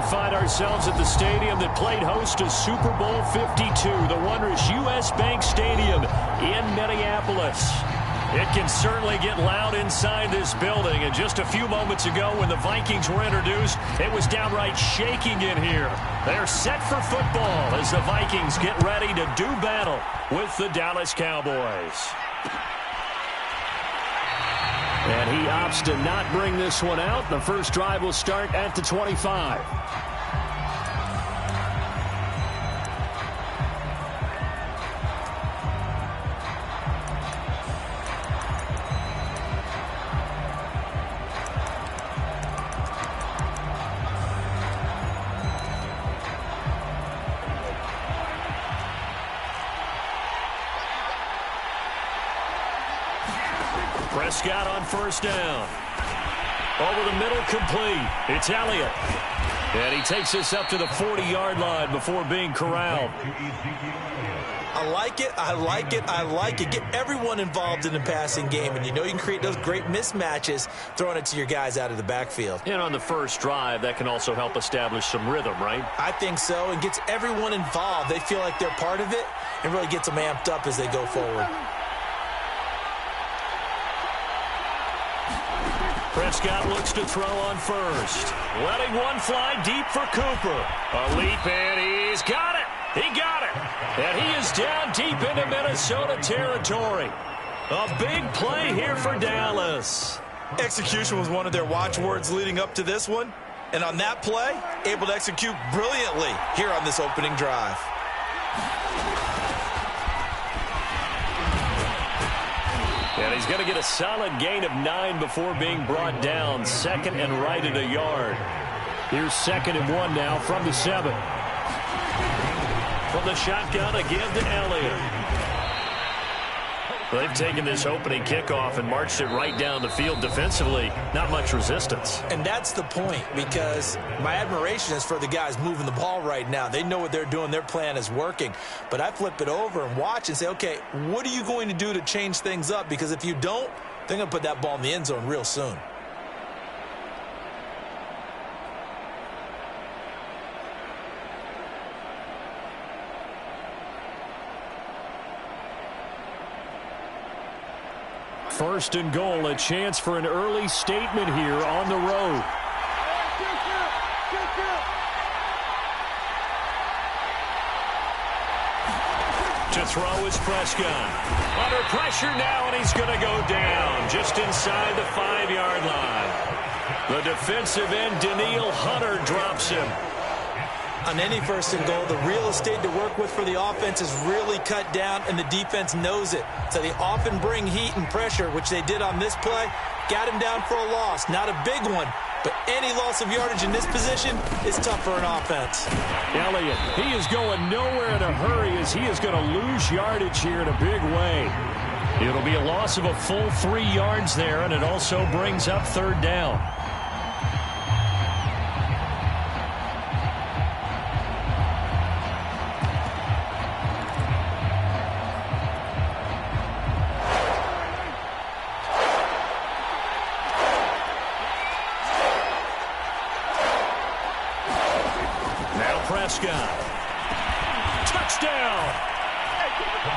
find ourselves at the stadium that played host to Super Bowl 52, the wondrous U.S. Bank Stadium in Minneapolis. It can certainly get loud inside this building, and just a few moments ago when the Vikings were introduced, it was downright shaking in here. They're set for football as the Vikings get ready to do battle with the Dallas Cowboys. And he opts to not bring this one out. The first drive will start at the 25. Prescott on first down. Over the middle, complete. It's Elliott. And he takes this up to the 40-yard line before being corralled. I like it, I like it, I like it. Get everyone involved in the passing game, and you know you can create those great mismatches throwing it to your guys out of the backfield. And on the first drive, that can also help establish some rhythm, right? I think so, and gets everyone involved. They feel like they're part of it and really gets them amped up as they go forward. Prescott looks to throw on first. Letting one fly deep for Cooper. A leap, and he's got it. He got it. And he is down deep into Minnesota territory. A big play here for Dallas. Execution was one of their watchwords leading up to this one. And on that play, able to execute brilliantly here on this opening drive. And he's going to get a solid gain of 9 before being brought down. Second and right at a yard. Here's 2nd and 1 now from the 7. From the shotgun again to Elliott. They've taken this opening kickoff and marched it right down the field defensively. Not much resistance. And that's the point, because my admiration is for the guys moving the ball right now. They know what they're doing. Their plan is working. But I flip it over and watch and say, okay, what are you going to do to change things up? Because if you don't, they're going to put that ball in the end zone real soon. First and goal, a chance for an early statement here on the road. To throw is Prescott. Under pressure now, and he's going to go down just inside the 5-yard line. The defensive end, Danielle Hunter, drops him. On any first and goal, the real estate to work with for the offense is really cut down, and the defense knows it. So they often bring heat and pressure, which they did on this play. Got him down for a loss. Not a big one, but any loss of yardage in this position is tough for an offense. Elliott, he is going nowhere in a hurry as he is going to lose yardage here in a big way. It'll be a loss of a full 3 yards there, and it also brings up 3rd down. Prescott. Touchdown!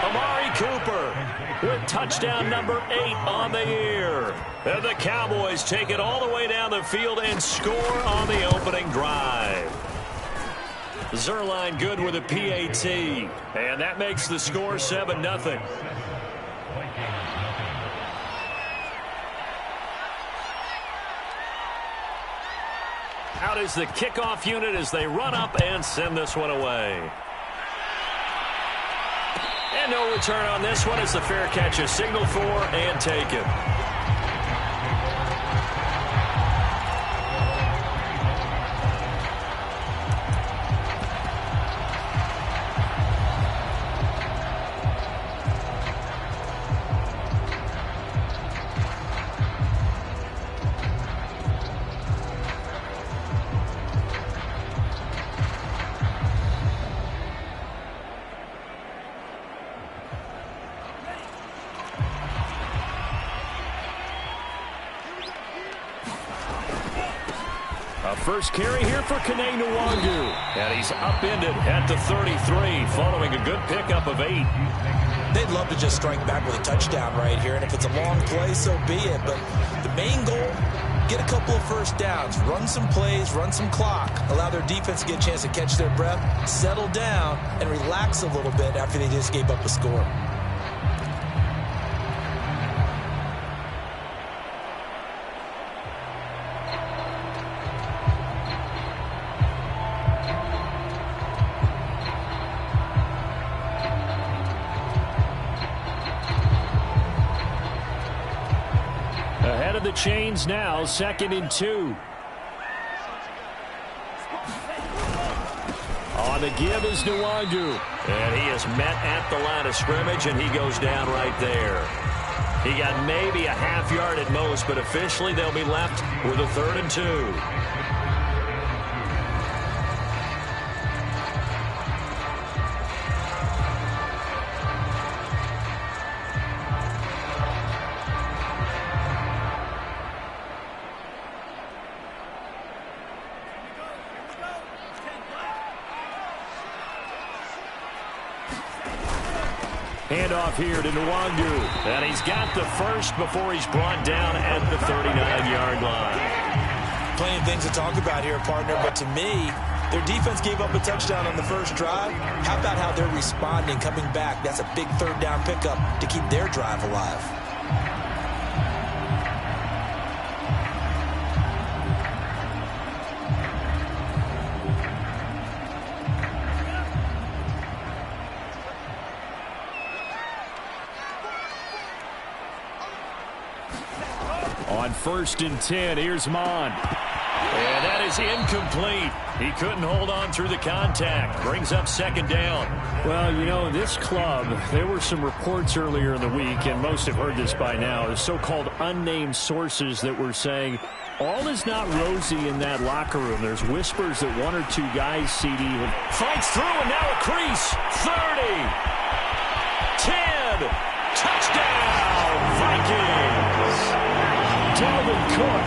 Amari Cooper with touchdown number 8 on the year. And the Cowboys take it all the way down the field and score on the opening drive. Zerline good with a PAT. And that makes the score 7-0. Out is the kickoff unit as they run up and send this one away. And no return on this one as the fair catch is signaled for and taken. A first carry here for Kene Nwangu. And he's upended at the 33 following a good pickup of 8. They'd love to just strike back with a touchdown right here, and if it's a long play, so be it. But the main goal, get a couple of first downs, run some plays, run some clock, allow their defense to get a chance to catch their breath, settle down, and relax a little bit after they just gave up a score. Ahead of the chains now, 2nd and 2. On the give is Nwangu. And he is met at the line of scrimmage, and he goes down right there. He got maybe a half yard at most, but officially they'll be left with a 3rd and 2. Handoff here to Nwangu. And he's got the first before he's brought down at the 39-yard line. Plenty of things to talk about here, partner, but to me, their defense gave up a touchdown on the first drive. How about how they're responding, coming back? That's a big 3rd down pickup to keep their drive alive. On 1st and 10, here's Mon. And that is incomplete. He couldn't hold on through the contact. Brings up 2nd down. Well, you know, this club, there were some reports earlier in the week, and most have heard this by now, the so-called unnamed sources that were saying all is not rosy in that locker room. There's whispers that 1 or 2 guys, CD, have fights through, and now a crease. 30. 10. Touchdown, Vikings. Dalvin Cook,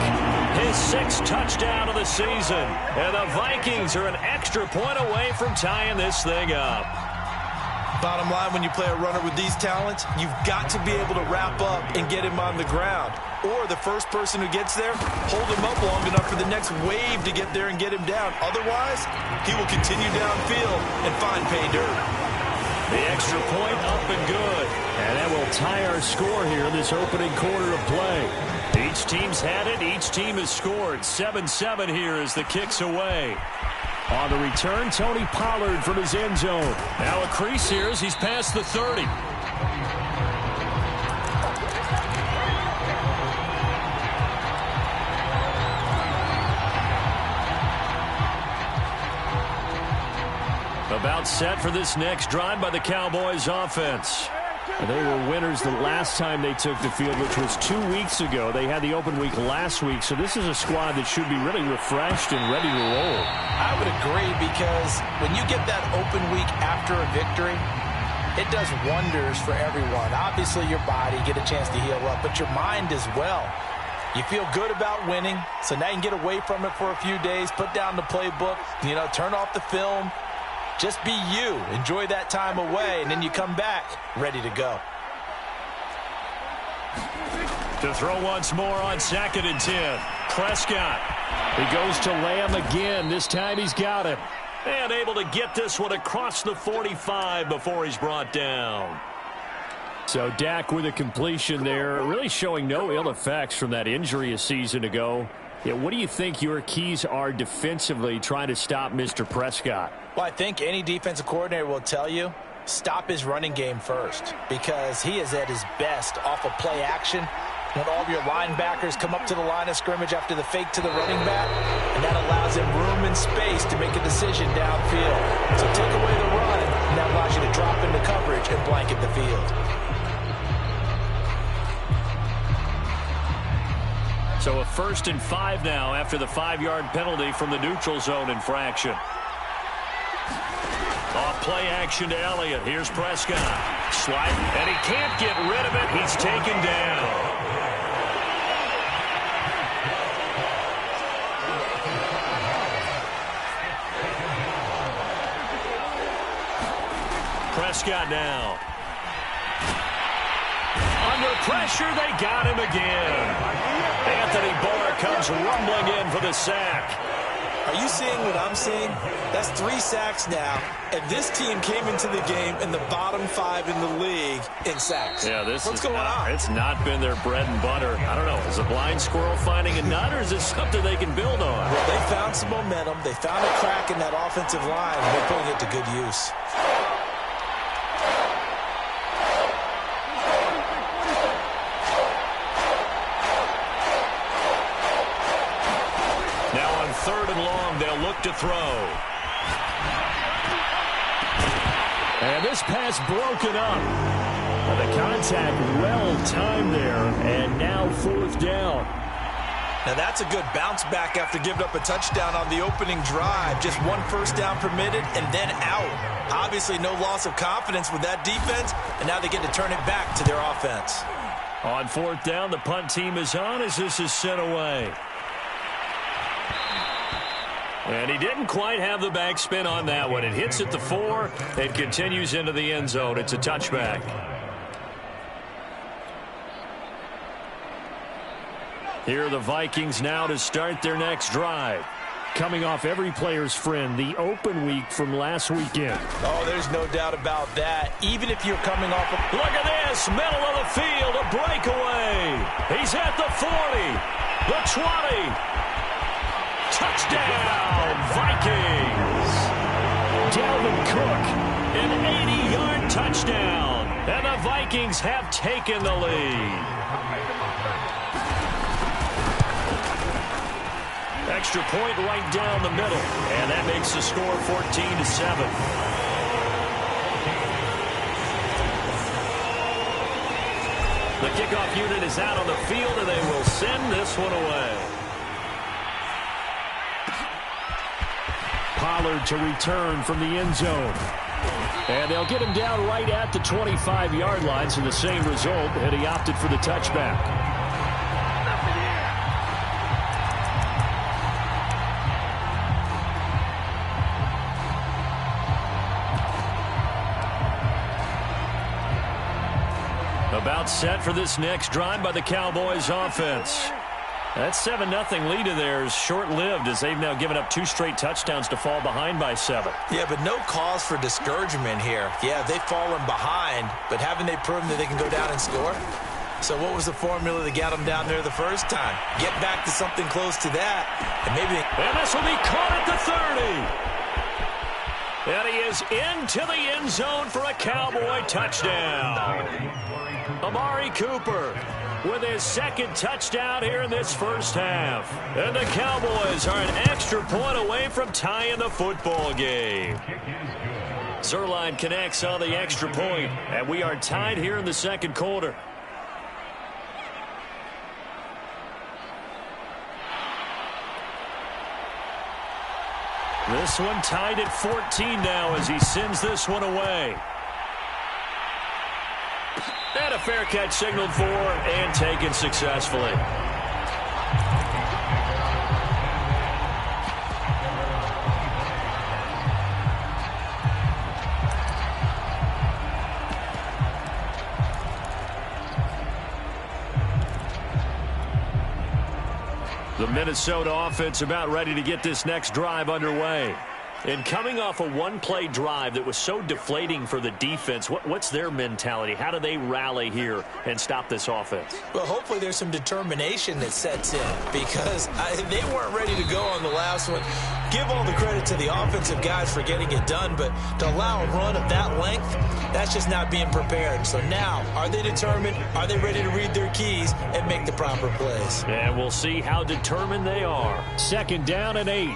his 6th touchdown of the season. And the Vikings are an extra point away from tying this thing up. Bottom line, when you play a runner with these talents, you've got to be able to wrap up and get him on the ground. Or the first person who gets there, hold him up long enough for the next wave to get there and get him down. Otherwise, he will continue downfield and find pay dirt. The extra point up and good. And that will tie our score here in this opening quarter of play. Each team's had it. Each team has scored. 7-7 here as the kick's away. On the return, Tony Pollard from his end zone. Now a crease here as he's past the 30. About set for this next drive by the Cowboys offense. They were winners the last time they took the field, which was 2 weeks ago. They had the open week last week, so this is a squad that should be really refreshed and ready to roll. I would agree, because when you get that open week after a victory, it does wonders for everyone. Obviously, your body, get a chance to heal up, but your mind as well. You feel good about winning, so now you can get away from it for a few days, put down the playbook, turn off the film. Just be you. Enjoy that time away, and then you come back ready to go. To throw once more on 2nd and 10. Prescott. He goes to Lamb again. This time he's got it. And able to get this one across the 45 before he's brought down. So Dak with a completion there, really showing no ill effects from that injury a season ago. Yeah, what do you think your keys are defensively trying to stop Mr. Prescott? Well, I think any defensive coordinator will tell you, stop his running game first, because he is at his best off of play action when all of your linebackers come up to the line of scrimmage after the fake to the running back, and that allows him room and space to make a decision downfield. So take away the run, and that allows you to drop into coverage and blanket the field. So a 1st and 5 now after the 5-yard penalty from the neutral zone infraction. Off play action to Elliott. Here's Prescott. Slide, and he can't get rid of it. He's taken down. Prescott now. Under pressure, they got him again. Anthony Barr comes rumbling in for the sack. Are you seeing what I'm seeing? That's 3 sacks now, and this team came into the game in the bottom 5 in the league in sacks. Yeah, what's going on? It's not been their bread and butter. I don't know. Is a blind squirrel finding a nut, or is this something they can build on? Well, they found some momentum. They found a crack in that offensive line, and they're putting it to good use. Third and long, they'll look to throw. And this pass broken up. The contact well-timed there, and now 4th down. Now that's a good bounce back after giving up a touchdown on the opening drive. Just 1 first down permitted and then out. Obviously no loss of confidence with that defense, and now they get to turn it back to their offense. On 4th down, the punt team is on as this is sent away. And he didn't quite have the backspin on that one. It hits at the 4. It continues into the end zone. It's a touchback. Here are the Vikings now to start their next drive. Coming off every player's friend, the open week from last weekend. Oh, there's no doubt about that. Even if you're coming off of... Look at this, middle of the field, a breakaway. He's at the 40, the 20. Touchdown, Vikings! Dalvin Cook, an 80-yard touchdown. And the Vikings have taken the lead. Extra point right down the middle. And that makes the score 14-7. The kickoff unit is out on the field, and they will send this one away. Pollard to return from the end zone. And they'll get him down right at the 25-yard line, so the same result, and he opted for the touchback. About set for this next drive by the Cowboys offense. That 7-0 lead of theirs short-lived as they've now given up 2 straight touchdowns to fall behind by 7. Yeah, but no cause for discouragement here. Yeah, they've fallen behind, but haven't they proven that they can go down and score? So what was the formula that got them down there the first time? Get back to something close to that, and maybe... And this will be caught at the 30. And he is into the end zone for a Cowboy touchdown. Amari Cooper with his 2nd touchdown here in this first half. And the Cowboys are an extra point away from tying the football game. Zerline connects on the extra point, and we are tied here in the 2nd quarter. This one tied at 14 now as he sends this one away. And a fair catch signaled for and taken successfully. The Minnesota offense about ready to get this next drive underway. And coming off a 1-play drive that was so deflating for the defense, what's their mentality? How do they rally here and stop this offense? Well, hopefully there's some determination that sets in because they weren't ready to go on the last one. Give all the credit to the offensive guys for getting it done, but to allow a run of that length, that's just not being prepared. So now, are they determined? Are they ready to read their keys and make the proper plays? And we'll see how determined they are. 2nd down and 8.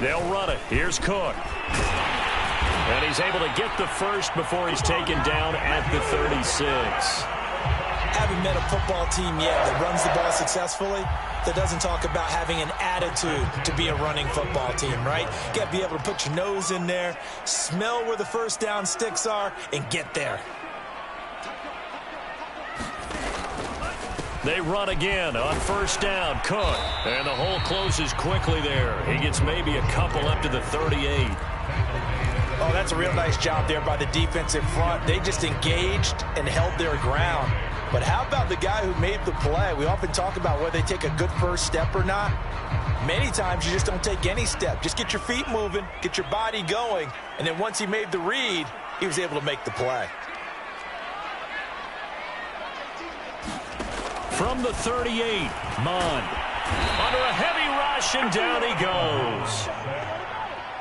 They'll run it. Here's Cook. And he's able to get the first before he's taken down at the 36. Haven't met a football team yet that runs the ball successfully that doesn't talk about having an attitude to be a running football team, right? You got to be able to put your nose in there, smell where the first down sticks are, and get there. They run again on first down. Cook. And the hole closes quickly there. He gets maybe a couple up to the 38. Oh, that's a real nice job there by the defensive front. They just engaged and held their ground. But how about the guy who made the play? We often talk about whether they take a good first step or not. Many times you just don't take any step. Just get your feet moving, get your body going, and then once he made the read, he was able to make the play. From the 38, Mond. Under a heavy rush, and down he goes.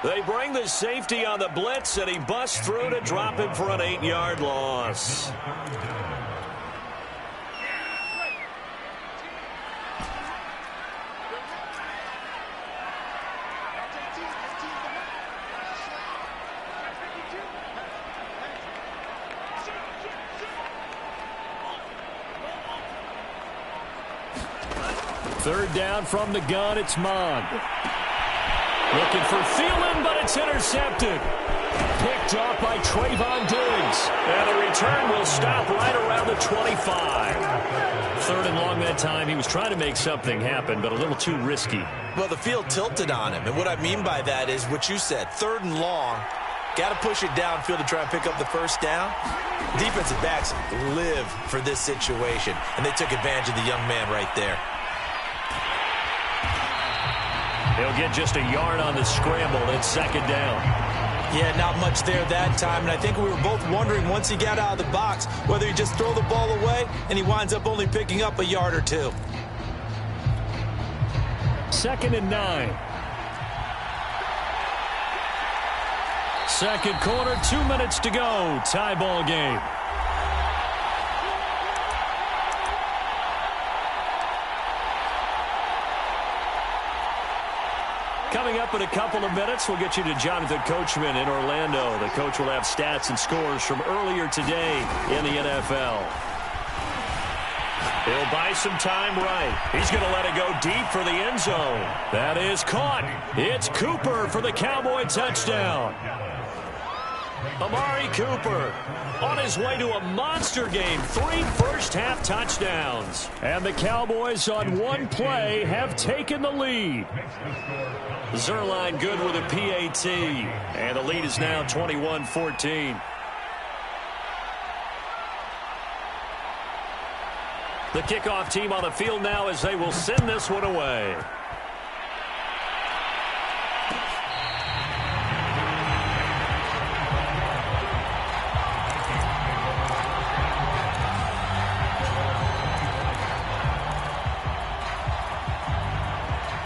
They bring the safety on the blitz, and he busts through to drop him for an 8-yard loss. Third down from the gun, it's Mond. Looking for Thielen, but it's intercepted. Picked off by Trayvon Diggs. And the return will stop right around the 25. Third and long that time. He was trying to make something happen, but a little too risky. Well, the field tilted on him, and what I mean by that is what you said. Third and long. Got to push it downfield to try and pick up the first down. Defensive backs live for this situation, and they took advantage of the young man right there. He'll get just a yard on the scramble. It's second down. Yeah, not much there that time. And I think we were both wondering once he got out of the box whether he just throw the ball away and he winds up only picking up a yard or two. Second and 9. Second quarter, 2 minutes to go. Tie ball game. Coming up in a couple of minutes, we'll get you to Jonathan Coachman in Orlando. The coach will have stats and scores from earlier today in the NFL. He'll buy some time right. He's going to let it go deep for the end zone. That is caught. It's Cooper for the Cowboy touchdown. Amari Cooper on his way to a monster game. 3 first-half touchdowns. And the Cowboys on one play have taken the lead. Zerline good with a PAT. And the lead is now 21-14. The kickoff team on the field now as they will send this one away.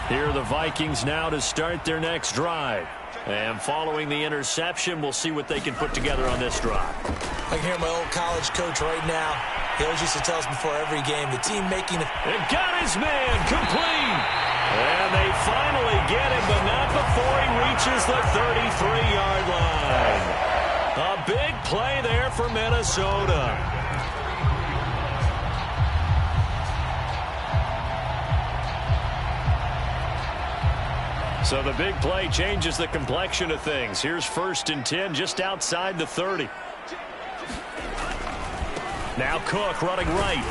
Here are the Vikings now to start their next drive. And following the interception, we'll see what they can put together on this drive. I can hear my old college coach right now. He always used to tell us before every game, the team making it. And got his man complete. And they finally get him, but not before he reaches the 33-yard line. A big play there for Minnesota. So the big play changes the complexion of things. Here's 1st and 10 just outside the 30. Now Cook running right.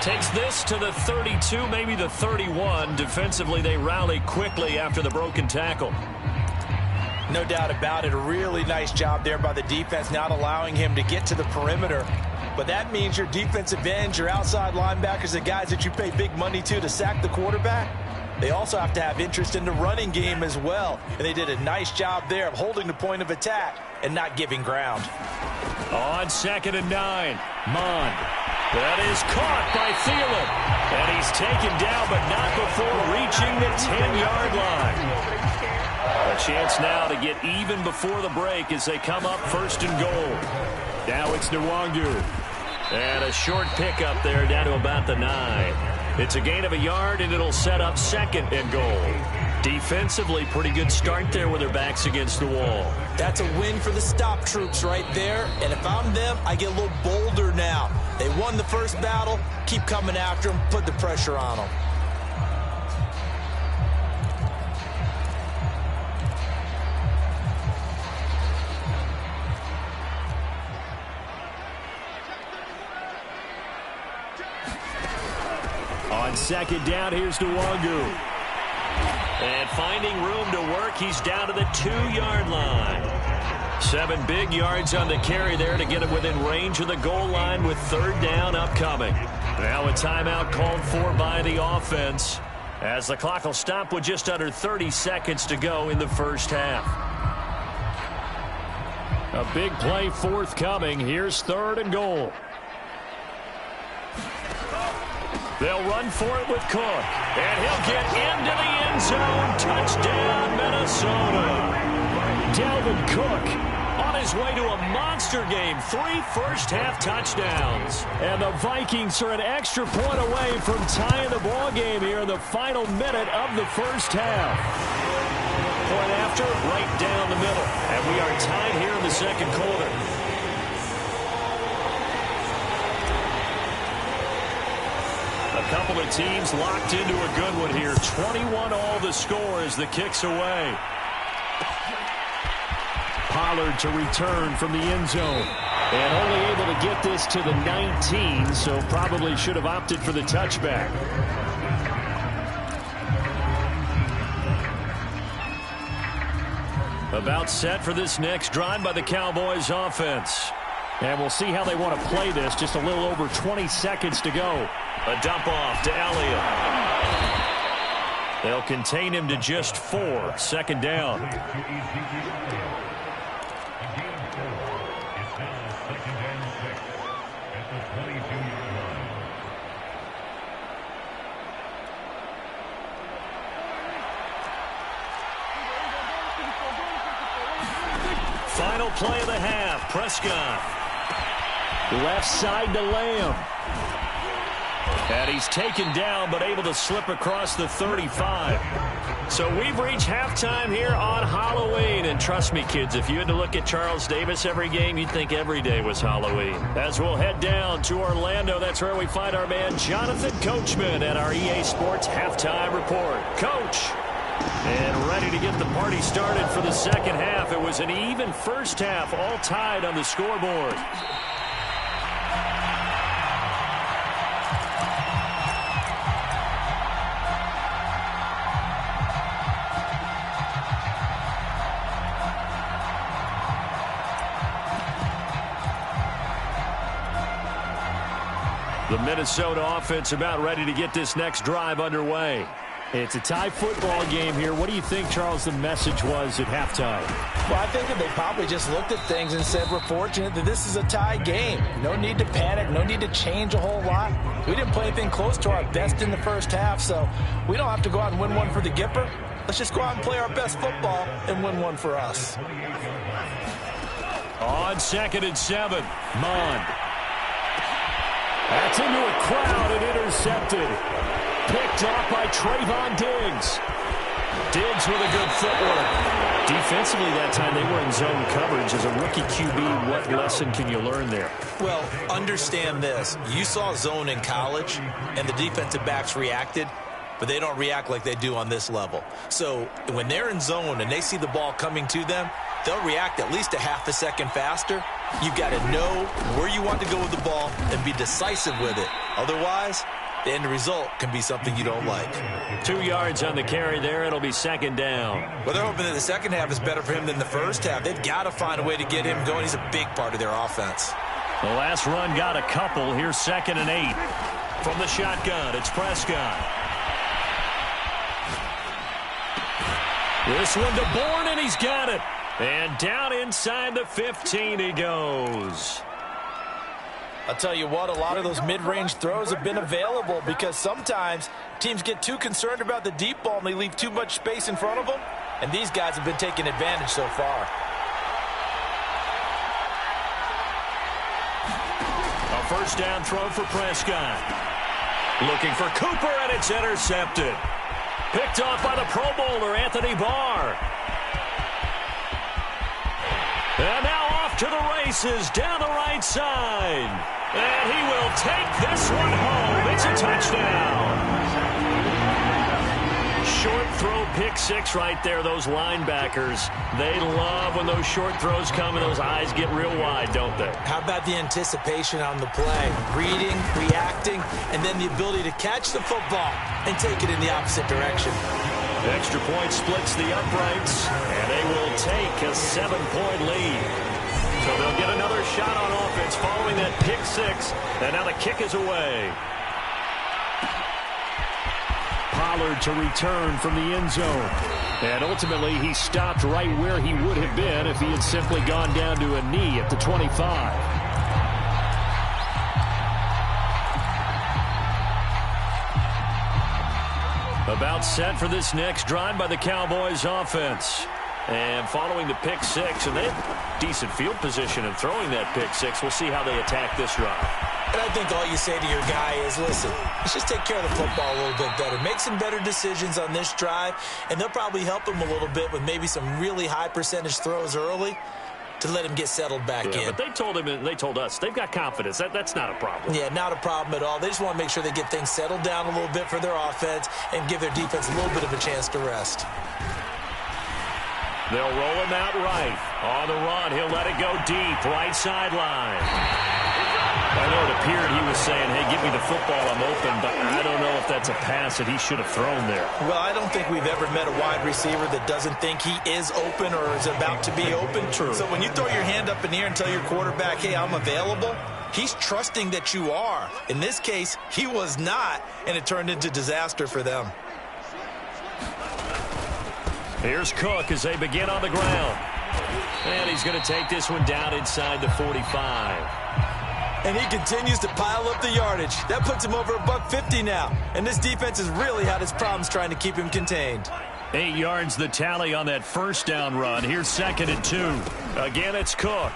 Takes this to the 32, maybe the 31. Defensively, they rally quickly after the broken tackle. No doubt about it. A really nice job there by the defense, not allowing him to get to the perimeter. But that means your defensive ends, your outside linebackers, the guys that you pay big money to sack the quarterback, they also have to have interest in the running game as well. And they did a nice job there of holding the point of attack and not giving ground. On 2nd and 9, Mond. That is caught by Thielen. And he's taken down, but not before reaching the 10-yard line. A chance now to get even before the break as they come up 1st and goal. Now it's Nwangu. And a short pickup there down to about the 9. It's a gain of a yard, and it'll set up 2nd and goal. Defensively, pretty good start there with their backs against the wall. That's a win for the stop troops right there. And if I'm them, I get a little bolder now. They won the first battle. Keep coming after them. Put the pressure on them. On second down, here's Nwangu. And finding room to work, he's down to the 2-yard line. 7 big yards on the carry there to get him within range of the goal line with third down upcoming. Now a timeout called for by the offense as the clock will stop with just under 30 seconds to go in the first half. A big play forthcoming. Here's 3rd and goal. They'll run for it with Cook. And he'll get into the end zone. Touchdown, Minnesota. Dalvin Cook on his way to a monster game. 3 first-half touchdowns. And the Vikings are an extra point away from tying the ball game here in the final minute of the first half. Point after, right down the middle. And we are tied here in the second quarter. A couple of teams locked into a good one here. 21 all the score as the kick's away. Pollard to return from the end zone. And only able to get this to the 19, so probably should have opted for the touchback. About set for this next drive by the Cowboys offense. And we'll see how they want to play this. Just a little over 20 seconds to go. A dump off to Elliott. They'll contain him to just 4. Second down. Final play of the half. Prescott. Left side to Lamb. And he's taken down, but able to slip across the 35. So we've reached halftime here on Halloween. And trust me, kids, if you had to look at Charles Davis every game, you'd think every day was Halloween. As we'll head down to Orlando, that's where we find our man Jonathan Coachman at our EA Sports Halftime Report. Coach. And ready to get the party started for the second half. It was an even first half, all tied on the scoreboard. The Minnesota offense about ready to get this next drive underway. It's a tie football game here. What do you think, Charles, the message was at halftime? Well, I think that they probably just looked at things and said, we're fortunate that this is a tie game. No need to panic. No need to change a whole lot. We didn't play anything close to our best in the first half, so we don't have to go out and win one for the Gipper. Let's just go out and play our best football and win one for us. On 2nd and 7, Mond. That's into a crowd and intercepted. Picked off by Trayvon Diggs. Diggs with a good footwork. Defensively that time they were in zone coverage. As a rookie QB, what lesson can you learn there? Well, understand this. You saw zone in college, and the defensive backs reacted, but they don't react like they do on this level. So when they're in zone and they see the ball coming to them, they'll react at least a half a second faster. You've got to know where you want to go with the ball and be decisive with it. Otherwise, the end result can be something you don't like. 2 yards on the carry there. It'll be second down. Well, they're hoping that the second half is better for him than the first half. They've got to find a way to get him going. He's a big part of their offense. The last run got a couple. Here's 2nd and 8. From the shotgun, it's Prescott. This one to Bourne, and he's got it. And down inside the 15 he goes. I'll tell you what, a lot of those mid-range throws have been available because sometimes teams get too concerned about the deep ball and they leave too much space in front of them. And these guys have been taking advantage so far. A first down throw for Prescott. Looking for Cooper, and it's intercepted. Picked off by the Pro Bowler, Anthony Barr. And now off to the races down the right side. And he will take this one home. It's a touchdown. Short throw, pick six right there. Those linebackers, they love when those short throws come and those eyes get real wide, don't they? How about the anticipation on the play? Reading, reacting, and then the ability to catch the football and take it in the opposite direction. Extra point splits the uprights, and they will take a 7-point lead. So they'll get another shot on offense following that pick six, and now the kick is away. Pollard to return from the end zone. And ultimately, he stopped right where he would have been if he had simply gone down to a knee at the 25. About set for this next drive by the Cowboys offense. And following the pick six, and they have decent field position in throwing that pick six. We'll see how they attack this drive. And I think all you say to your guy is, listen, let's just take care of the football a little bit better. Make some better decisions on this drive, and they'll probably help him a little bit with maybe some really high percentage throws early to let him get settled back in. But they told him, and they told us, they've got confidence. That's not a problem. Yeah, not a problem at all. They just want to make sure they get things settled down a little bit for their offense and give their defense a little bit of a chance to rest. They'll roll him out right. On the run, he'll let it go deep, right sideline. I know it appeared he was saying, hey, give me the football, I'm open, but I don't know if that's a pass that he should have thrown there. Well, I don't think we've ever met a wide receiver that doesn't think he is open or is about to be open. True. So when you throw your hand up in the air and tell your quarterback, hey, I'm available, he's trusting that you are. In this case, he was not, and it turned into disaster for them. Here's Cook as they begin on the ground. And he's going to take this one down inside the 45. And he continues to pile up the yardage. That puts him over $150 now. And this defense has really had its problems trying to keep him contained. 8 yards the tally on that first down run. Here's 2nd and 2. Again, it's Cook.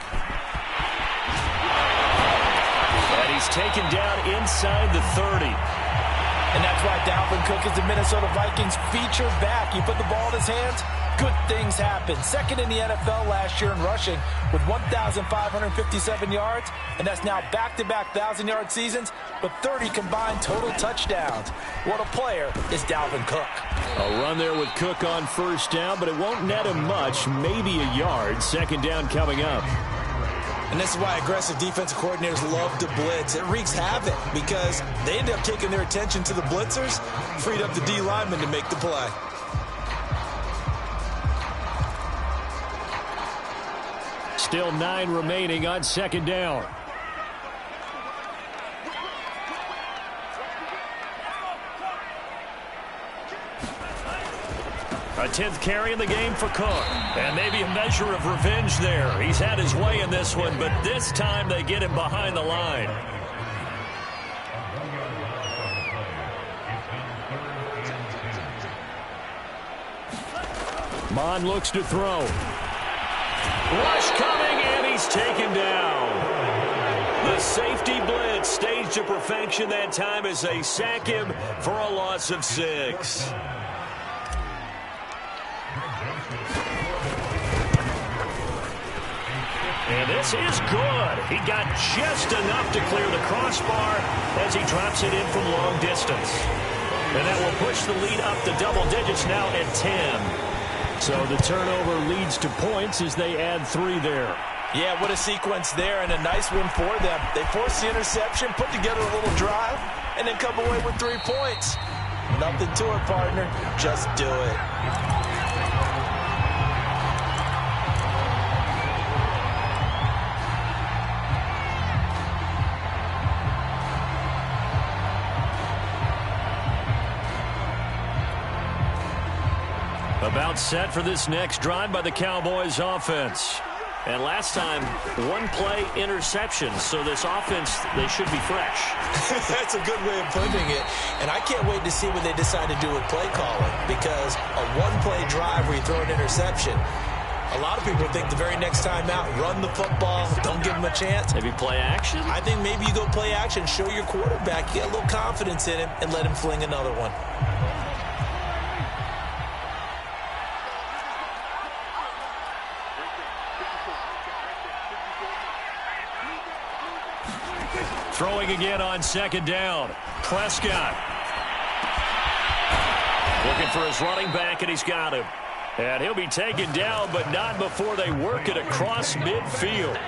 And he's taken down inside the 30. And that's why Dalvin Cook is the Minnesota Vikings featured back. You put the ball in his hands, good things happen. 2nd in the NFL last year in rushing with 1,557 yards, and that's now back-to-back 1,000-yard seasons, but 30 combined total touchdowns. What a player is Dalvin Cook. A run there with Cook on first down, but it won't net him much, maybe a yard. 2nd down coming up. And this is why aggressive defensive coordinators love to blitz. It wreaks havoc because they end up taking their attention to the blitzers, freed up the D lineman to make the play. Still 9 remaining on 2nd down. A 10th carry in the game for Cook. And maybe a measure of revenge there. He's had his way in this one, but this time they get him behind the line. Mon looks to throw. Rush coming, and he's taken down. The safety blitz staged to perfection that time as they sack him for a loss of 6. And this is good. He got just enough to clear the crossbar as he drops it in from long distance. And that will push the lead up to double digits now at 10. So the turnover leads to points as they add 3 there. Yeah, what a sequence there, and a nice one for them. They force the interception, put together a little drive, and then come away with 3 points. Nothing to it, partner. Just do it. About set for this next drive by the Cowboys offense. And last time, 1-play interception. So this offense, they should be fresh. That's a good way of putting it. And I can't wait to see what they decide to do with play calling. Because a 1-play drive where you throw an interception, a lot of people think the very next time out, run the football, don't give them a chance. Maybe play action? I think maybe you go play action, show your quarterback, you get a little confidence in him, and let him fling another one. Throwing again on second down. Prescott. Looking for his running back, and he's got him. And he'll be taken down, but not before they work it across midfield.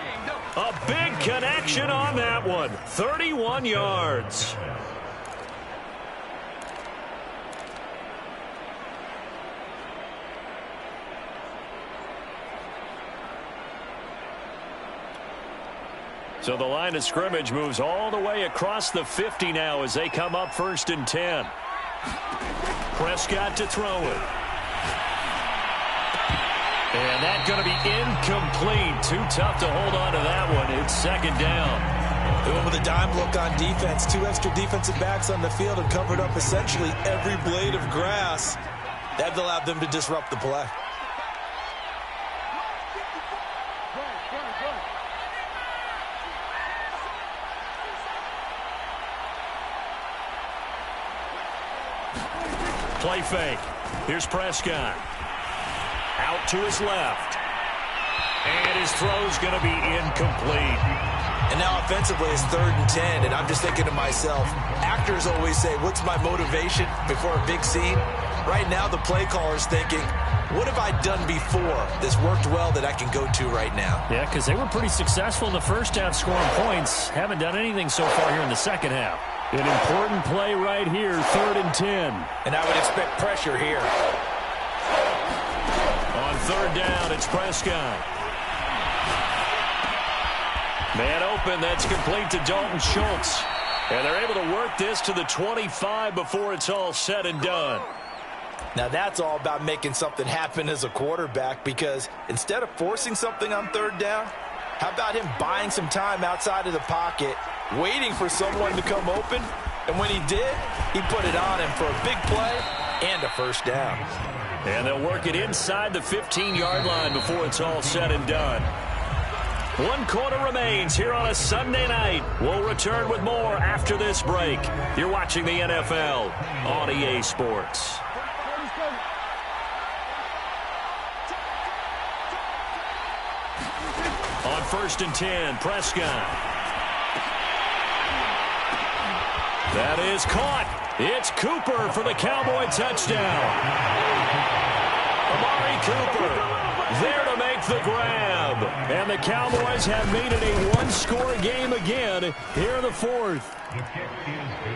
A big connection on that one. 31 yards. So the line of scrimmage moves all the way across the 50 now as they come up 1st and 10. Prescott to throw it. And that's going to be incomplete. Too tough to hold on to that one. It's 2nd down. Doing with a dime look on defense. 2 extra defensive backs on the field and covered up essentially every blade of grass. That allowed them to disrupt the play. Play fake. Here's Prescott. Out to his left. And his throw's going to be incomplete. And now offensively it's 3rd and 10. And I'm just thinking to myself, actors always say, what's my motivation before a big scene? Right now the play caller's thinking, what have I done before that's worked well that I can go to right now? Yeah, because they were pretty successful in the first half scoring points. Haven't done anything so far here in the second half. An important play right here, 3rd and 10. And I would expect pressure here. On 3rd down, it's Prescott. Man open, that's complete to Dalton Schultz. And they're able to work this to the 25 before it's all said and done. Now that's all about making something happen as a quarterback, because instead of forcing something on 3rd down, how about him buying some time outside of the pocket, waiting for someone to come open, and when he did, he put it on him for a big play and a 1st down. And they'll work it inside the 15-yard line before it's all said and done. 1 quarter remains here on a Sunday night. We'll return with more after this break. You're watching the NFL on EA Sports. On 1st and 10, Prescott. That is caught. It's Cooper for the Cowboy touchdown. Amari Cooper there to make the grab. And the Cowboys have made it a 1-score game again here in the 4th.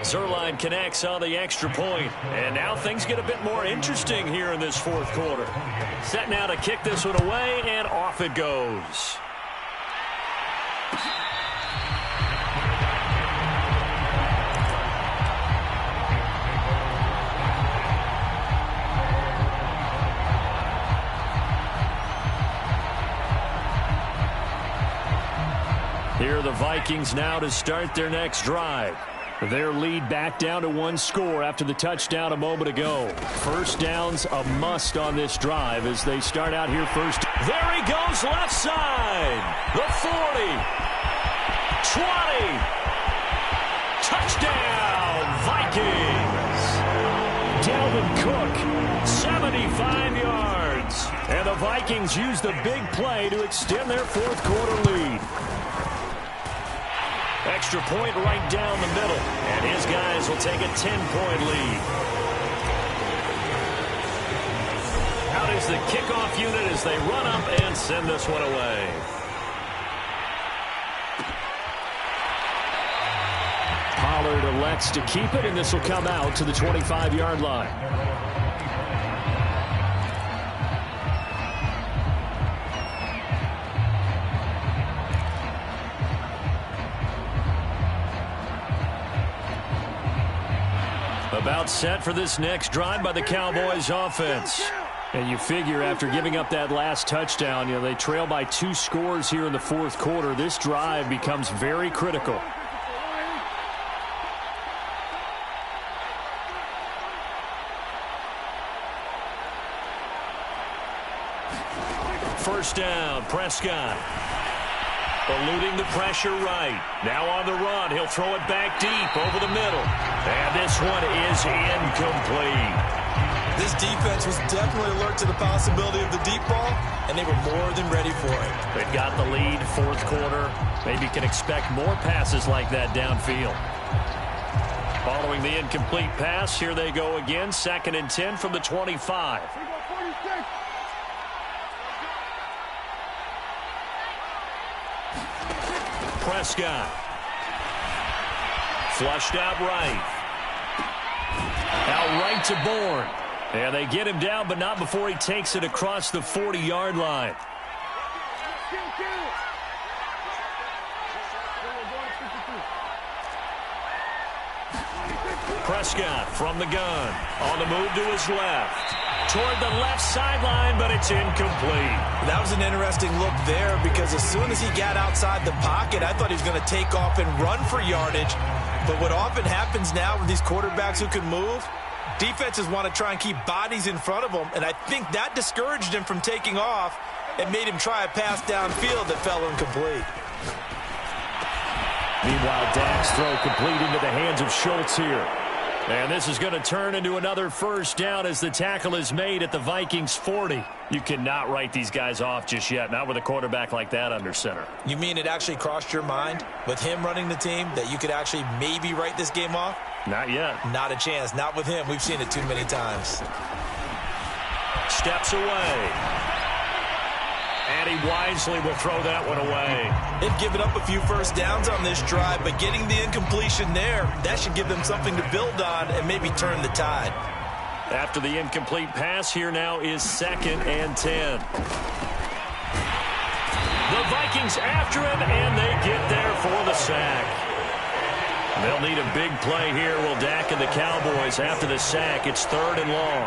Zerline connects on the extra point. And now things get a bit more interesting here in this 4th quarter. Set now to kick this one away, and off it goes. Here are the Vikings now to start their next drive. Their lead back down to 1 score after the touchdown a moment ago. 1st down's a must on this drive as they start out here first. There he goes left side. The 40. 20. Touchdown, Vikings. Dalvin Cook, 75 yards. And the Vikings use the big play to extend their 4th quarter lead. Extra point right down the middle. And his guys will take a 10-point lead. Out is the kickoff unit as they run up and send this one away. Pollard elects to keep it, and this will come out to the 25-yard line. About set for this next drive by the Cowboys offense. And you figure after giving up that last touchdown, they trail by 2 scores here in the 4th quarter. This drive becomes very critical. First down, Prescott. Eluding the pressure right. Now on the run. He'll throw it back deep over the middle. And this one is incomplete. This defense was definitely alert to the possibility of the deep ball, and and they were more than ready for it. They've got the lead, fourth quarter. Maybe can expect more passes like that downfield. Following the incomplete pass, here they go again, 2nd and 10 from the 25. Prescott. Flushed out right. Out right to Bourne. And they get him down, but not before he takes it across the 40-yard line. Prescott from the gun. On the move to his left. Toward the left sideline, but it's incomplete. That was an interesting look there because as soon as he got outside the pocket, I thought he was going to take off and run for yardage. But what often happens now with these quarterbacks who can move, defenses want to try and keep bodies in front of them, and I think that discouraged him from taking off and made him try a pass downfield that fell incomplete. Meanwhile, Dak's throw complete into the hands of Schultz here. And this is going to turn into another first down as the tackle is made at the Vikings 40. You cannot write these guys off just yet, not with a quarterback like that under center. You mean it actually crossed your mind with him running the team that you could actually maybe write this game off? Not yet. Not a chance. Not with him. We've seen it too many times. Steps away. And he wisely will throw that one away. They've given up a few first downs on this drive, but getting the incompletion there, that should give them something to build on and maybe turn the tide. After the incomplete pass, here now is 2nd and 10. The Vikings after him, and they get there for the sack. They'll need a big play here, will Dak and the Cowboys after the sack. It's 3rd and long.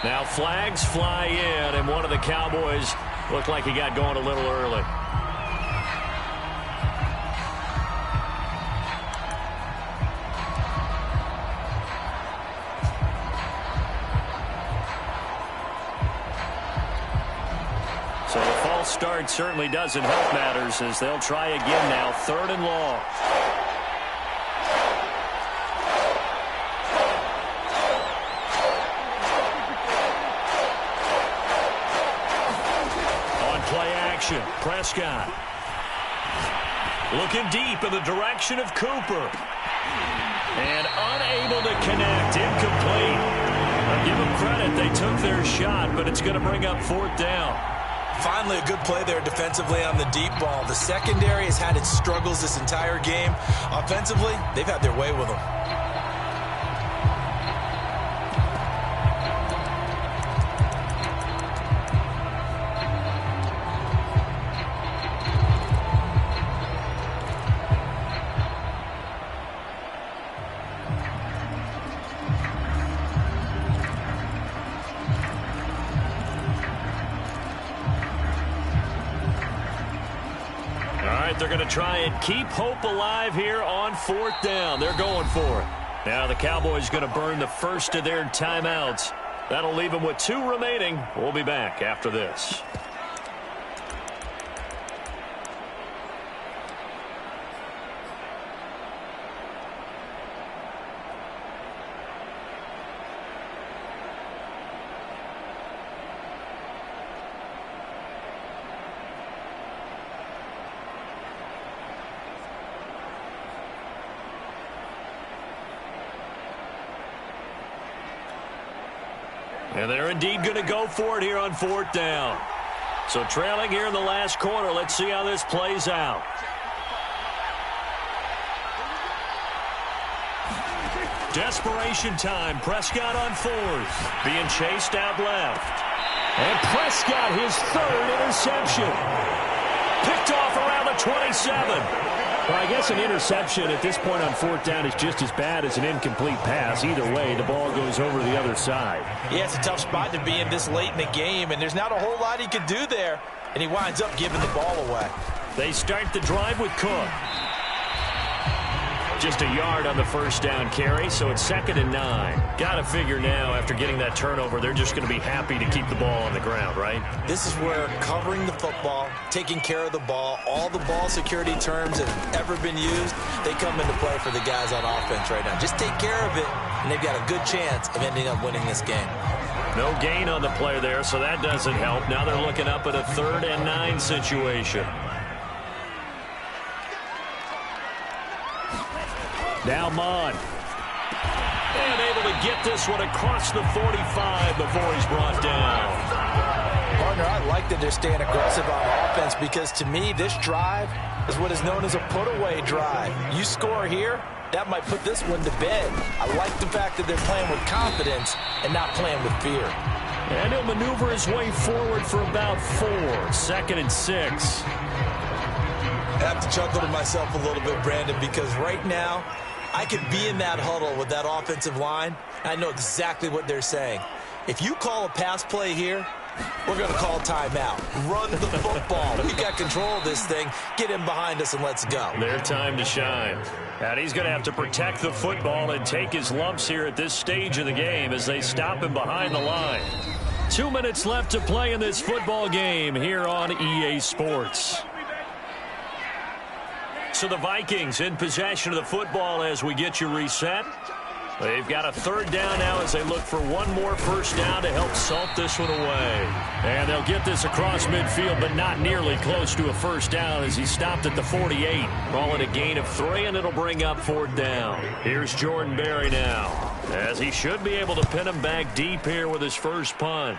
Now flags fly in, and one of the Cowboys looked like he got going a little early. So the false start certainly doesn't help matters as they'll try again now, 3rd and long. Prescott looking deep in the direction of Cooper and unable to connect. Incomplete. I'll give them credit, they took their shot, but it's going to bring up 4th down. Finally a good play there defensively on the deep ball. The secondary has had its struggles this entire game. Offensively, they've had their way with them. They're going to try and keep hope alive here on 4th down. They're going for it. Now the Cowboys going to burn the first of their timeouts. That'll leave them with 2 remaining. We'll be back after this. And they're indeed going to go for it here on 4th down. So trailing here in the last quarter. Let's see how this plays out. Desperation time. Prescott on 4th. Being chased out left. And Prescott, his 3rd interception. Picked off around the 27. Well, I guess an interception at this point on 4th down is just as bad as an incomplete pass. Either way, the ball goes over to the other side. Yeah, it's a tough spot to be in this late in the game, and there's not a whole lot he could do there, and he winds up giving the ball away. They start the drive with Cook. Just a yard on the first down carry, so it's 2nd and 9. Got to figure now, after getting that turnover, they're just going to be happy to keep the ball on the ground, right? This is where covering the football, taking care of the ball, all the ball security terms that have ever been used, they come into play for the guys on offense right now. Just take care of it, and they've got a good chance of ending up winning this game. No gain on the play there, so that doesn't help. Now they're looking up at a 3rd and 9 situation. Now Mon. And able to get this one across the 45 before he's brought down. Partner, I like that they're staying aggressive on offense because to me, this drive is what is known as a put-away drive. You score here, that might put this one to bed. I like the fact that they're playing with confidence and not playing with fear. And he'll maneuver his way forward for about 4. 2nd and 6. I have to chuckle to myself a little bit, Brandon, because right now, I could be in that huddle with that offensive line, and I know exactly what they're saying. If you call a pass play here, we're going to call timeout. Run the football. We've got control of this thing. Get him behind us and let's go. Their time to shine. And he's going to have to protect the football and take his lumps here at this stage of the game as they stop him behind the line. 2 minutes left to play in this football game here on EA Sports. So the Vikings in possession of the football as we get you reset. They've got a 3rd down now as they look for one more first down to help salt this one away. And they'll get this across midfield, but not nearly close to a first down as he stopped at the 48. Call it a gain of 3, and it'll bring up 4th down. Here's Jordan Berry now, as he should be able to pin him back deep here with his first punt.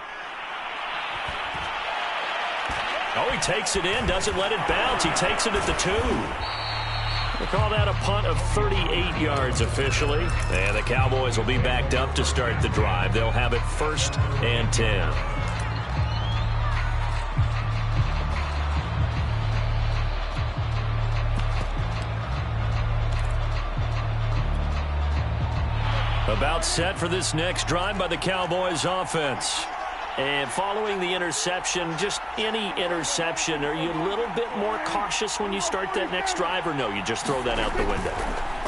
Oh, he takes it in, doesn't let it bounce. He takes it at the 2. We'll call that a punt of 38 yards officially. And the Cowboys will be backed up to start the drive. They'll have it 1st and 10. About set for this next drive by the Cowboys offense. And following the interception, just any interception, are you a little bit more cautious when you start that next drive, or no, you just throw that out the window?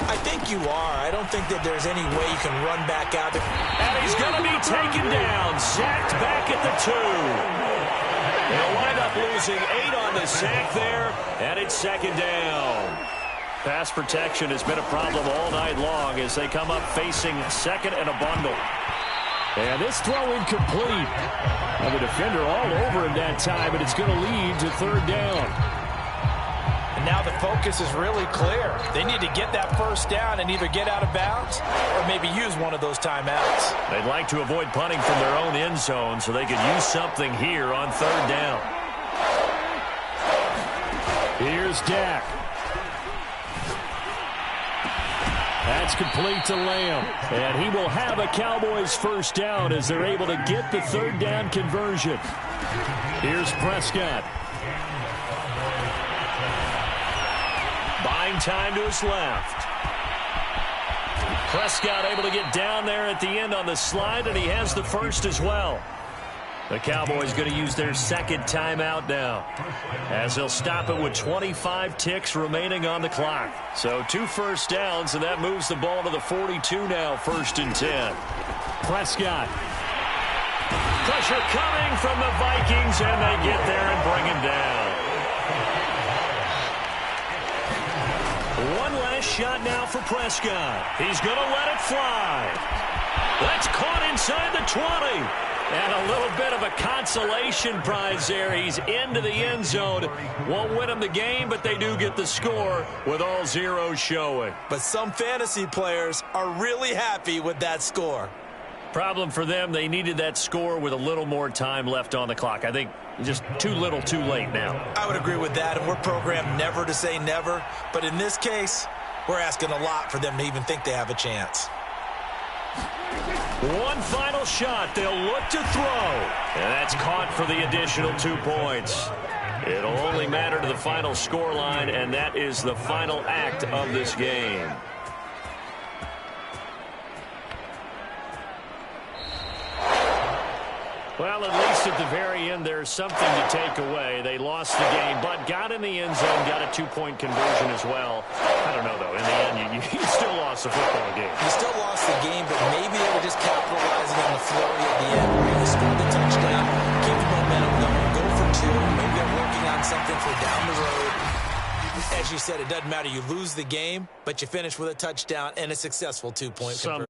I think you are. I don't think that there's any way you can run back out there. And he's going to be taken down, sacked back at the 2. They'll wind up losing 8 on the sack there, and it's 2nd down. Pass protection has been a problem all night long as they come up facing 2nd and a bundle. And this throw incomplete. And the defender all over him that time, and it's going to lead to 3rd down. And now the focus is really clear. They need to get that first down and either get out of bounds or maybe use one of those timeouts. They'd like to avoid punting from their own end zone so they could use something here on 3rd down. Here's Dak. That's complete to Lamb. And he will have a Cowboys first down as they're able to get the 3rd down conversion. Here's Prescott. Buying time to his left. Prescott able to get down there at the end on the slide, and he has the first as well. The Cowboys going to use their 2nd timeout now, as they'll stop it with 25 ticks remaining on the clock. So 2 first downs, and that moves the ball to the 42 now, 1st and 10. Prescott. Pressure coming from the Vikings, and they get there and bring him down. One last shot now for Prescott. He's going to let it fly. That's caught inside the 20. And a little bit of a consolation prize there. He's into the end zone. Won't win him the game, but they do get the score with all zeros showing. But some fantasy players are really happy with that score. Problem for them, they needed that score with a little more time left on the clock. I think just too little, too late now. I would agree with that, and we're programmed never to say never. But in this case, we're asking a lot for them to even think they have a chance. One final shot. They'll look to throw. And that's caught for the additional 2 points. It'll only matter to the final scoreline, and that is the final act of this game. Well, at least at the very end, there's something to take away. They lost the game, but got in the end zone, got a 2-point conversion as well. I don't know, though. In the end, you still lost the football game. You still lost the game, but maybe they were just capitalizing on the flurry at the end. They scored the touchdown, keep the momentum going, go for 2. Maybe they're working on something for down the road. As you said, it doesn't matter. You lose the game, but you finish with a touchdown and a successful 2-point conversion.